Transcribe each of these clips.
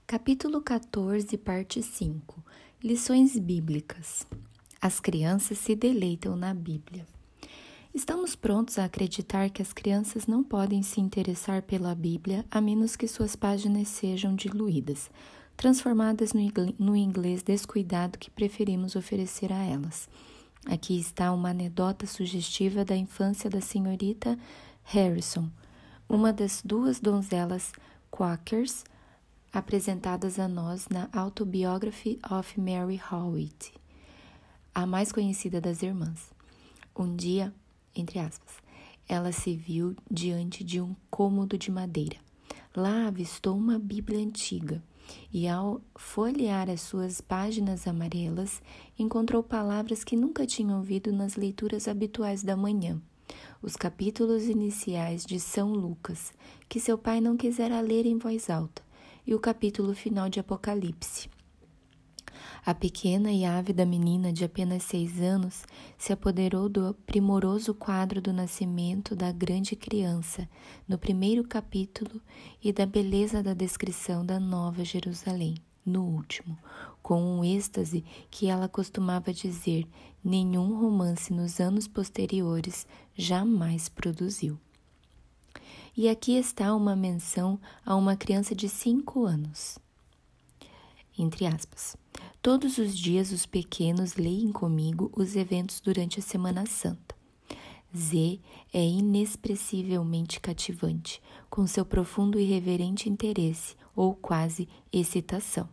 Capítulo 14, parte 5. Lições bíblicas. As crianças se deleitam na Bíblia. Estamos prontos a acreditar que as crianças não podem se interessar pela Bíblia a menos que suas páginas sejam diluídas, transformadas no inglês descuidado que preferimos oferecer a elas. Aqui está uma anedota sugestiva da infância da senhorita Harrison, uma das duas donzelas Quakers apresentadas a nós na Autobiography of Mary Howitt, a mais conhecida das irmãs. Um dia, entre aspas, ela se viu diante de um cômodo de madeira. Lá avistou uma Bíblia antiga e, ao folhear as suas páginas amarelas, encontrou palavras que nunca tinha ouvido nas leituras habituais da manhã. Os capítulos iniciais de São Lucas, que seu pai não quisera ler em voz alta, e o capítulo final de Apocalipse. A pequena e ávida menina de apenas 6 anos se apoderou do primoroso quadro do nascimento da grande criança no primeiro capítulo e da beleza da descrição da Nova Jerusalém no último, com um êxtase que ela costumava dizer nenhum romance nos anos posteriores jamais produziu. E aqui está uma menção a uma criança de 5 anos. Entre aspas. Todos os dias os pequenos leem comigo os eventos durante a Semana Santa. Z é inexpressivelmente cativante, com seu profundo e reverente interesse, ou quase excitação.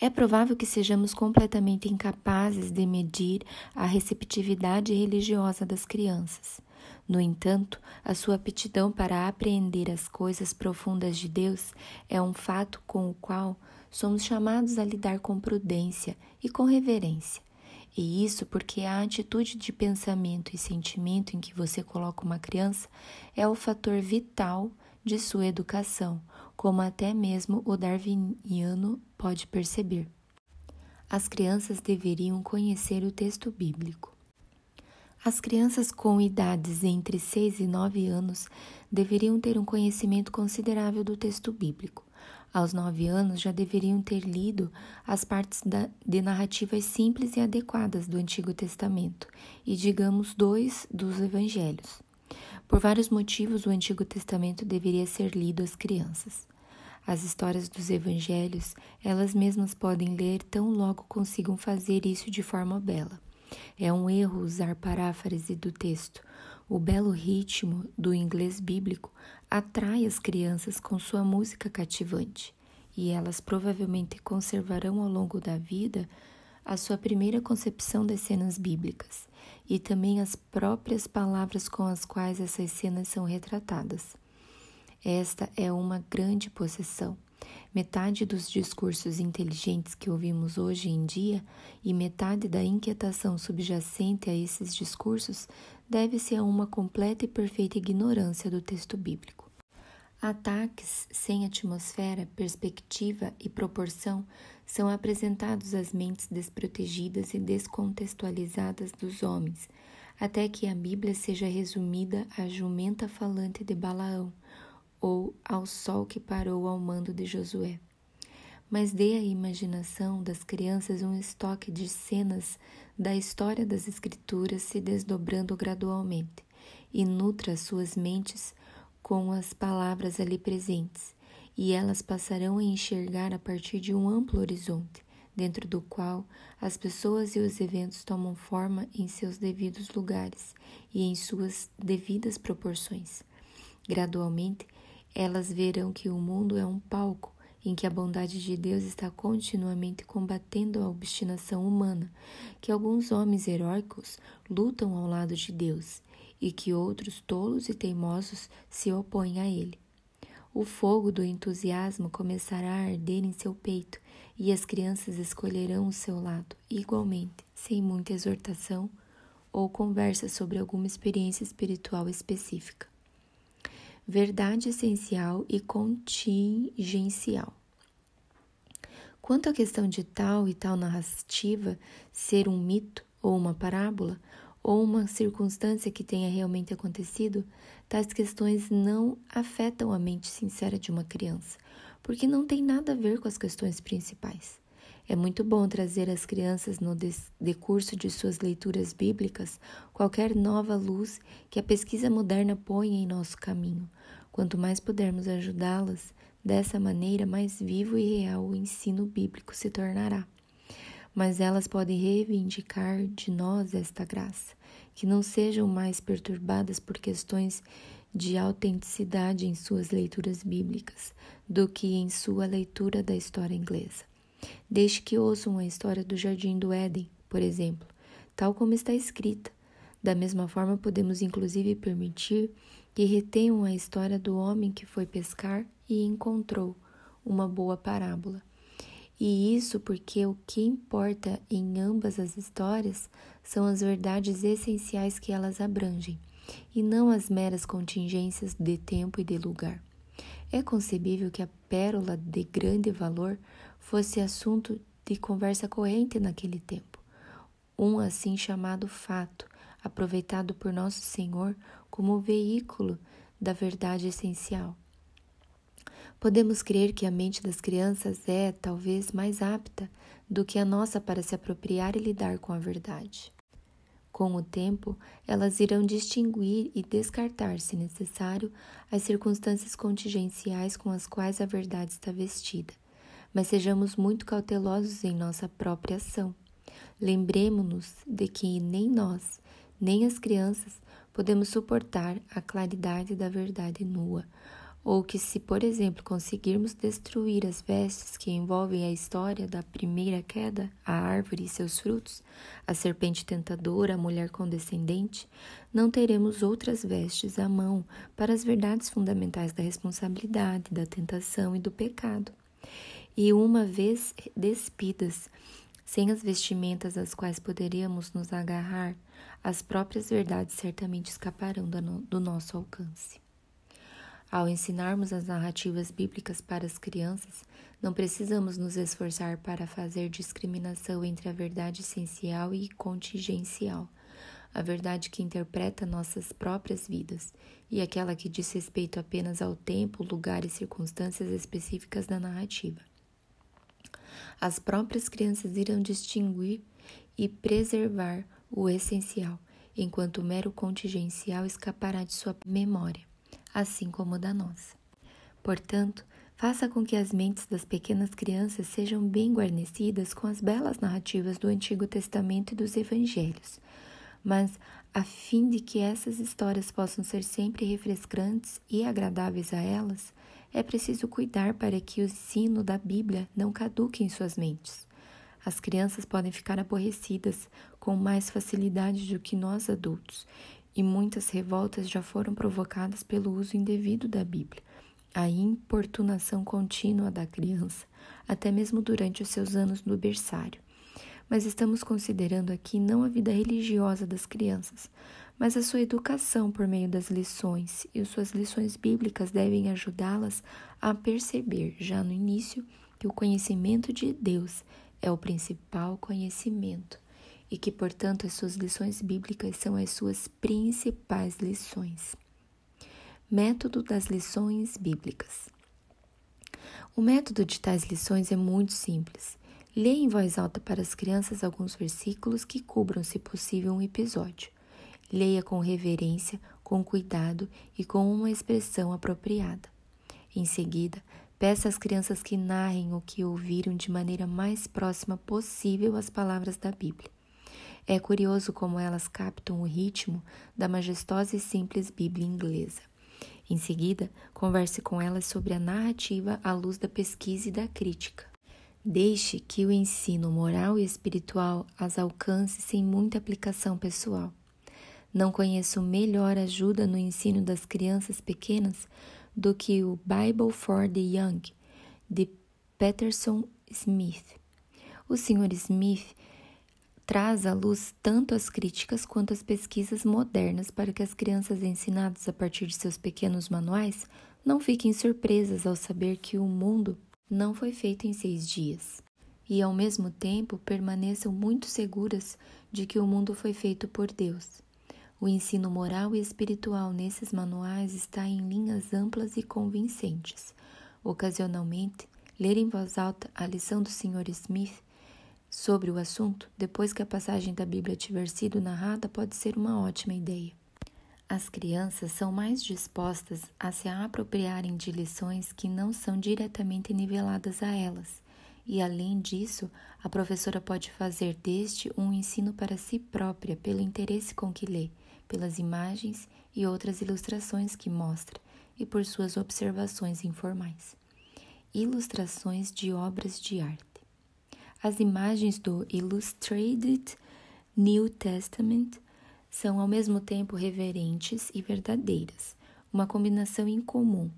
É provável que sejamos completamente incapazes de medir a receptividade religiosa das crianças. No entanto, a sua aptidão para apreender as coisas profundas de Deus é um fato com o qual somos chamados a lidar com prudência e com reverência. E isso porque a atitude de pensamento e sentimento em que você coloca uma criança é o fator vital de sua educação, como até mesmo o darwiniano pode perceber. As crianças deveriam conhecer o texto bíblico. As crianças com idades entre 6 e 9 anos deveriam ter um conhecimento considerável do texto bíblico. Aos 9 anos já deveriam ter lido as partes de narrativas simples e adequadas do Antigo Testamento e, digamos, 2 dos Evangelhos. Por vários motivos, o Antigo Testamento deveria ser lido às crianças. As histórias dos Evangelhos, elas mesmas podem ler tão logo consigam fazer isso de forma bela. É um erro usar paráfrase do texto. O belo ritmo do inglês bíblico atrai as crianças com sua música cativante, e elas provavelmente conservarão ao longo da vida a sua primeira concepção das cenas bíblicas e também as próprias palavras com as quais essas cenas são retratadas. Esta é uma grande possessão. Metade dos discursos inteligentes que ouvimos hoje em dia e metade da inquietação subjacente a esses discursos deve-se a uma completa e perfeita ignorância do texto bíblico. Ataques sem atmosfera, perspectiva e proporção são apresentados às mentes desprotegidas e descontextualizadas dos homens, até que a Bíblia seja resumida à jumenta falante de Balaão, ou ao sol que parou ao mando de Josué. Mas dê à imaginação das crianças um estoque de cenas da história das Escrituras se desdobrando gradualmente, e nutra suas mentes com as palavras ali presentes, e elas passarão a enxergar a partir de um amplo horizonte, dentro do qual as pessoas e os eventos tomam forma em seus devidos lugares e em suas devidas proporções. Gradualmente, elas verão que o mundo é um palco em que a bondade de Deus está continuamente combatendo a obstinação humana, que alguns homens heróicos lutam ao lado de Deus e que outros tolos e teimosos se opõem a ele. O fogo do entusiasmo começará a arder em seu peito e as crianças escolherão o seu lado, igualmente, sem muita exortação ou conversa sobre alguma experiência espiritual específica. Verdade essencial e contingencial. Quanto à questão de tal e tal narrativa ser um mito ou uma parábola, ou uma circunstância que tenha realmente acontecido, tais questões não afetam a mente sincera de uma criança, porque não tem nada a ver com as questões principais. É muito bom trazer às crianças no decurso de suas leituras bíblicas qualquer nova luz que a pesquisa moderna ponha em nosso caminho. Quanto mais pudermos ajudá-las, dessa maneira mais vivo e real o ensino bíblico se tornará. Mas elas podem reivindicar de nós esta graça, que não sejam mais perturbadas por questões de autenticidade em suas leituras bíblicas do que em sua leitura da história inglesa. Deixe que ouçam a história do Jardim do Éden, por exemplo, tal como está escrita. Da mesma forma, podemos inclusive permitir que retenham a história do homem que foi pescar e encontrou uma boa parábola. E isso porque o que importa em ambas as histórias são as verdades essenciais que elas abrangem, e não as meras contingências de tempo e de lugar. É concebível que a pérola de grande valor fosse assunto de conversa corrente naquele tempo, um assim chamado fato, aproveitado por Nosso Senhor como veículo da verdade essencial. Podemos crer que a mente das crianças é, talvez, mais apta do que a nossa para se apropriar e lidar com a verdade. Com o tempo, elas irão distinguir e descartar, se necessário, as circunstâncias contingenciais com as quais a verdade está vestida. Mas sejamos muito cautelosos em nossa própria ação. Lembremo-nos de que nem nós, nem as crianças, podemos suportar a claridade da verdade nua, ou que se, por exemplo, conseguirmos destruir as vestes que envolvem a história da primeira queda, a árvore e seus frutos, a serpente tentadora, a mulher condescendente, não teremos outras vestes à mão para as verdades fundamentais da responsabilidade, da tentação e do pecado. E uma vez despidas, sem as vestimentas às quais poderíamos nos agarrar, as próprias verdades certamente escaparão do nosso alcance. Ao ensinarmos as narrativas bíblicas para as crianças, não precisamos nos esforçar para fazer discriminação entre a verdade essencial e contingencial, a verdade que interpreta nossas próprias vidas e aquela que diz respeito apenas ao tempo, lugar e circunstâncias específicas da narrativa. As próprias crianças irão distinguir e preservar o essencial, enquanto o mero contingencial escapará de sua memória, assim como da nossa. Portanto, faça com que as mentes das pequenas crianças sejam bem guarnecidas com as belas narrativas do Antigo Testamento e dos Evangelhos, mas a fim de que essas histórias possam ser sempre refrescantes e agradáveis a elas, é preciso cuidar para que o ensino da Bíblia não caduque em suas mentes. As crianças podem ficar aborrecidas com mais facilidade do que nós adultos, e muitas revoltas já foram provocadas pelo uso indevido da Bíblia, a importunação contínua da criança, até mesmo durante os seus anos no berçário. Mas estamos considerando aqui não a vida religiosa das crianças, mas a sua educação por meio das lições, e suas lições bíblicas devem ajudá-las a perceber, já no início, que o conhecimento de Deus é o principal conhecimento, e que, portanto, as suas lições bíblicas são as suas principais lições. Método das lições bíblicas. O método de tais lições é muito simples. Leia em voz alta para as crianças alguns versículos que cubram, se possível, um episódio. Leia com reverência, com cuidado e com uma expressão apropriada. Em seguida, peça às crianças que narrem o que ouviram de maneira mais próxima possível às palavras da Bíblia. É curioso como elas captam o ritmo da majestosa e simples Bíblia inglesa. Em seguida, converse com elas sobre a narrativa à luz da pesquisa e da crítica. Deixe que o ensino moral e espiritual as alcance sem muita aplicação pessoal. Não conheço melhor ajuda no ensino das crianças pequenas do que o Bible for the Young, de Patterson Smith. O Sr. Smith traz à luz tanto as críticas quanto as pesquisas modernas para que as crianças ensinadas a partir de seus pequenos manuais não fiquem surpresas ao saber que o mundo não foi feito em 6 dias. e, ao mesmo tempo, permaneçam muito seguras de que o mundo foi feito por Deus. O ensino moral e espiritual nesses manuais está em linhas amplas e convincentes. Ocasionalmente, ler em voz alta a lição do Sr. Smith sobre o assunto, depois que a passagem da Bíblia tiver sido narrada, pode ser uma ótima ideia. As crianças são mais dispostas a se apropriarem de lições que não são diretamente niveladas a elas, e além disso, a professora pode fazer deste um ensino para si própria pelo interesse com que lê, pelas imagens e outras ilustrações que mostra e por suas observações informais. Ilustrações de obras de arte. As imagens do Illustrated New Testament são ao mesmo tempo reverentes e verdadeiras, uma combinação incomum,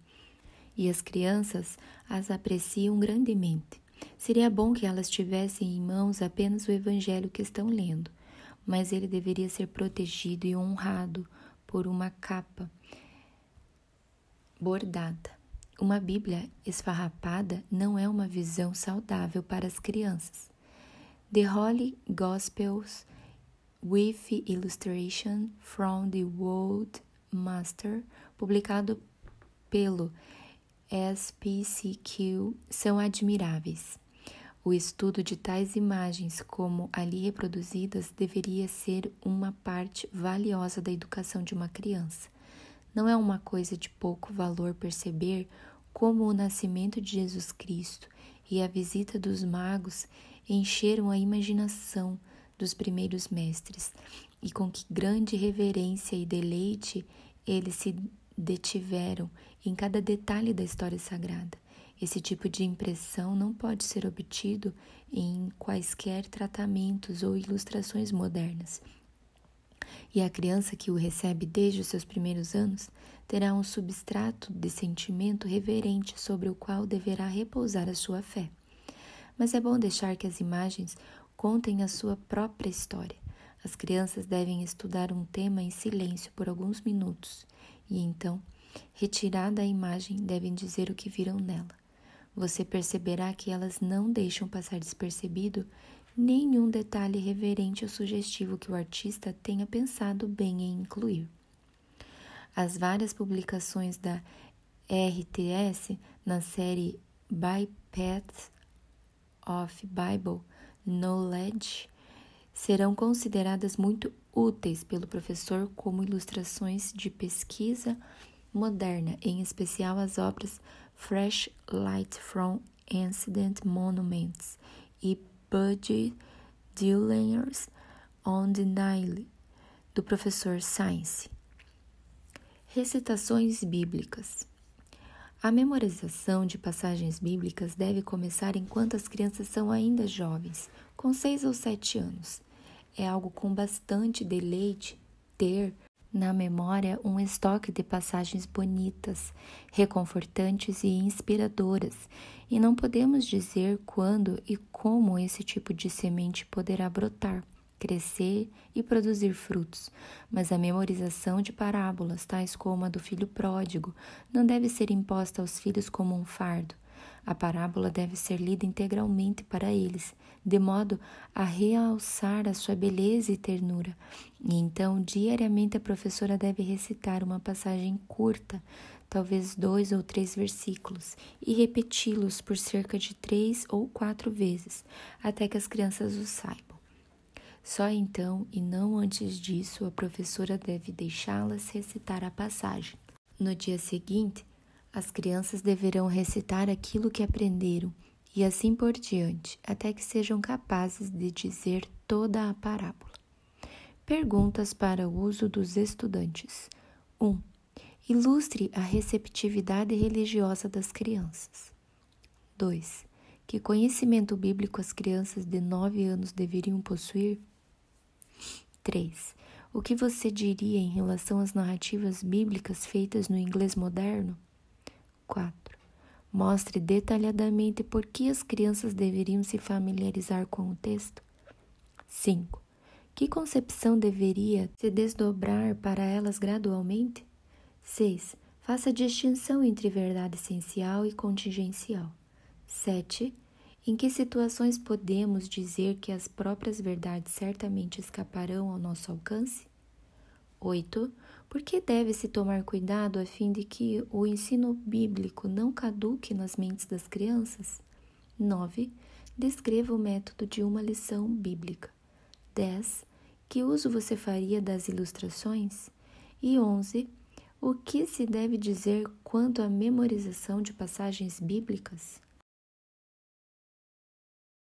e as crianças as apreciam grandemente. Seria bom que elas tivessem em mãos apenas o evangelho que estão lendo, mas ele deveria ser protegido e honrado por uma capa bordada. Uma Bíblia esfarrapada não é uma visão saudável para as crianças. The Holy Gospels with Illustration from the World Master, publicado pelo SPCQ, são admiráveis. O estudo de tais imagens como ali reproduzidas deveria ser uma parte valiosa da educação de uma criança. Não é uma coisa de pouco valor perceber como o nascimento de Jesus Cristo e a visita dos magos encheram a imaginação dos primeiros mestres, e com que grande reverência e deleite eles se detiveram em cada detalhe da história sagrada. Esse tipo de impressão não pode ser obtido em quaisquer tratamentos ou ilustrações modernas. E a criança que o recebe desde os seus primeiros anos terá um substrato de sentimento reverente sobre o qual deverá repousar a sua fé. Mas é bom deixar que as imagens contem a sua própria história. As crianças devem estudar um tema em silêncio por alguns minutos e então, retirada a imagem, devem dizer o que viram nela. Você perceberá que elas não deixam passar despercebido nenhum detalhe reverente ou sugestivo que o artista tenha pensado bem em incluir. As várias publicações da RTS na série By Paths of Bible Knowledge serão consideradas muito úteis pelo professor como ilustrações de pesquisa moderna, em especial as obras Fresh Light from Ancient Monuments e Budget Dillers on the Nile, do professor Science. Recitações bíblicas. A memorização de passagens bíblicas deve começar enquanto as crianças são ainda jovens, com 6 ou 7 anos. É algo com bastante deleite ter na memória um estoque de passagens bonitas, reconfortantes e inspiradoras, e não podemos dizer quando e como esse tipo de semente poderá brotar, crescer e produzir frutos, mas a memorização de parábolas, tais como a do filho pródigo, não deve ser imposta aos filhos como um fardo. A parábola deve ser lida integralmente para eles, de modo a realçar a sua beleza e ternura. E então, diariamente, a professora deve recitar uma passagem curta, talvez 2 ou 3 versículos, e repeti-los por cerca de 3 ou 4 vezes, até que as crianças o saibam. Só então, e não antes disso, a professora deve deixá-las recitar a passagem. No dia seguinte, as crianças deverão recitar aquilo que aprenderam, e assim por diante, até que sejam capazes de dizer toda a parábola. Perguntas para o uso dos estudantes. 1. Ilustre a receptividade religiosa das crianças. 2. Que conhecimento bíblico as crianças de 9 anos deveriam possuir? 3. O que você diria em relação às narrativas bíblicas feitas no inglês moderno? 4. Mostre detalhadamente por que as crianças deveriam se familiarizar com o texto. 5. Que concepção deveria se desdobrar para elas gradualmente? 6. Faça distinção entre verdade essencial e contingencial. 7. Em que situações podemos dizer que as próprias verdades certamente escaparão ao nosso alcance? 8. Por que deve-se tomar cuidado a fim de que o ensino bíblico não caduque nas mentes das crianças? 9. Descreva o método de uma lição bíblica. 10. Que uso você faria das ilustrações? E 11. O que se deve dizer quanto à memorização de passagens bíblicas?